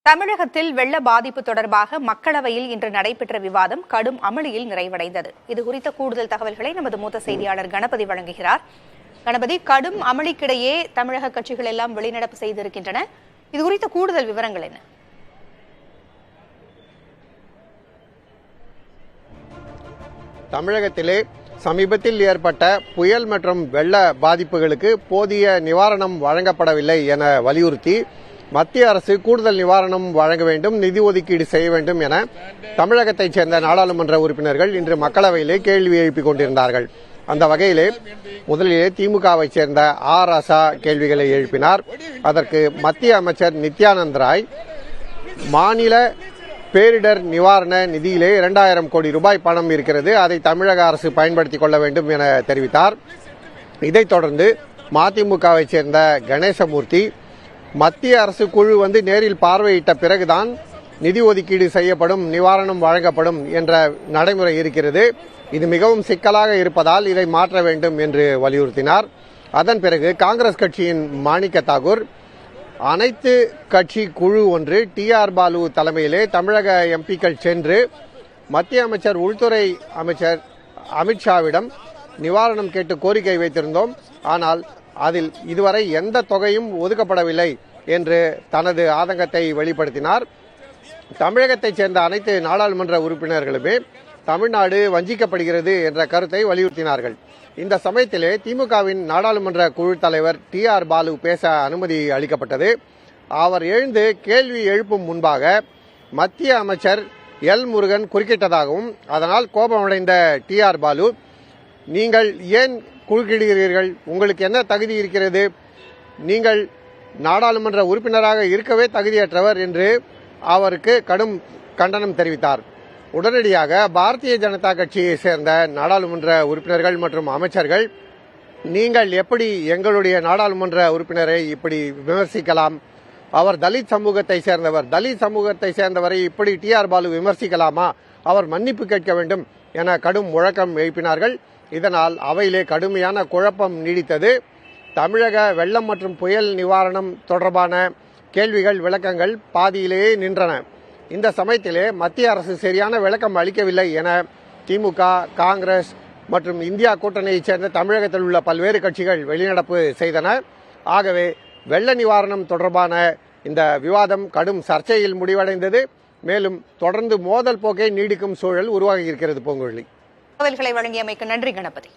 தமிழகத்தில் வெள்ள பாதிப்பு தொடர்பாக மக்களவையில் இன்று நடைபெற்ற விவாதம் கடும் அமளியில் நிறைவடைந்தது. இதுகுறித்த கூடுதல் தகவல்களை நமது மூத்த செய்தியாளர் கணபதி வழங்குகிறார். கணபதி, கடும் அமளிக்கிடையே தமிழக கட்சிகள் எல்லாம் வெளிநடப்பு செய்திருக்கின்றன. இதுகுறித்த கூடுதல் விவரங்கள் என்ன? தமிழகத்திலே சமீபத்தில் ஏற்பட்ட புயல் மற்றும் வெள்ள பாதிப்புகளுக்கு போதிய நிவாரணம் வழங்கப்படவில்லை என வலியுறுத்தி மத்திய அரசு கூடுதல் நிவாரணம் வழங்க வேண்டும், நிதி ஒதுக்கீடு செய்ய வேண்டும் என தமிழகத்தைச் சேர்ந்த நாடாளுமன்ற உறுப்பினர்கள் இன்று மக்களவையிலே கேள்வி எழுப்பிக் கொண்டிருந்தார்கள். அந்த வகையிலே முதலிலே திமுகவைச் சேர்ந்த ராசா கேள்விகளை எழுப்பினார். அதற்கு மத்திய அமைச்சர் நித்யானந்த் ராய் மாநில பேரிடர் நிவாரண நிதியிலே 2000 கோடி ரூபாய் பணம் இருக்கிறது, அதை தமிழக அரசு பயன்படுத்திக் கொள்ள வேண்டும் என தெரிவித்தார். இதைத் தொடர்ந்து மதிமுகவைச் சேர்ந்த கணேசமூர்த்தி மத்திய அரசு குழு நேரில் பார்வையிட்ட பிறகுதான் நிதி ஒதுக்கீடு செய்யப்படும், நிவாரணம் வழங்கப்படும் என்ற நடைமுறை இருக்கிறது. இது மிகவும் சிக்கலாக இருப்பதால் இதை மாற்ற வேண்டும் என்று வலியுறுத்தினார். அதன் பிறகு காங்கிரஸ் கட்சியின் மாணிக்க தாகூர் அனைத்து கட்சி குழு ஒன்று TR பாலு தலைமையிலே தமிழக எம்பிக்கள் சென்று மத்திய அமைச்சர் உள்துறை அமைச்சர் அமித்ஷாவிடம் நிவாரணம் கேட்டு கோரிக்கை வைத்திருந்தோம், ஆனால் அதில் இதுவரை எந்த தொகையும் ஒதுக்கப்படவில்லை என்று தனது ஆதங்கத்தை வெளிப்படுத்தினார். தமிழகத்தைச் சேர்ந்த அனைத்து நாடாளுமன்ற உறுப்பினர்களுமே தமிழ்நாடு வஞ்சிக்கப்படுகிறது என்ற கருத்தை வலியுறுத்தினார்கள். இந்த சமயத்திலே திமுகவின் நாடாளுமன்ற குழு தலைவர் TR பாலு பேச அனுமதி அளிக்கப்பட்டது. அவர் எழுந்து கேள்வி எழுப்பும் முன்பாக மத்திய அமைச்சர் எல் முருகன் குறுக்கிட்டதாகவும், அதனால் கோபமடைந்த TR பாலு, நீங்கள் ஏன் குறுக்கிடுகிறீர்கள், உங்களுக்கு என்ன தகுதி இருக்கிறது, நீங்கள் நாடாளுமன்ற உறுப்பினராக இருக்கவே தகுதியற்றவர் என்று அவருக்கு கடும் கண்டனம் தெரிவித்தார். உடனடியாக பாரதிய ஜனதா கட்சியை சேர்ந்த நாடாளுமன்ற உறுப்பினர்கள் மற்றும் அமைச்சர்கள், நீங்கள் எப்படி எங்களுடைய நாடாளுமன்ற உறுப்பினரை இப்படி விமர்சிக்கலாம், அவர் தலித் சமூகத்தை சேர்ந்தவர், தலித் சமூகத்தை சேர்ந்தவரை இப்படி TR பாலு விமர்சிக்கலாமா, அவர் மன்னிப்பு கேட்க வேண்டும் என கடும் முழக்கம் எழுப்பினார்கள். இதனால் அவையிலே கடுமையான குழப்பம் நீடித்தது. தமிழக வெள்ளம் மற்றும் புயல் நிவாரணம் தொடர்பான கேள்விகள் விளக்கங்கள் பாதியிலேயே நின்றன. இந்த சமயத்திலே மத்திய அரசு சரியான விளக்கம் அளிக்கவில்லை என திமுக, காங்கிரஸ் மற்றும் இந்தியா கூட்டணியைச் சேர்ந்த தமிழகத்தில் உள்ள பல்வேறு கட்சிகள் வெளிநடப்பு செய்தன. ஆகவே வெள்ள நிவாரணம் தொடர்பான இந்த விவாதம் கடும் சர்ச்சையில் முடிவடைந்தது. மேலும் தொடர்ந்து மோதல் போக்கை நீடிக்கும் சூழல் உருவாகி இருக்கிறது. பூங்குழலி, தகவல்களை வழங்கியமைக்கு நன்றி கணபதி.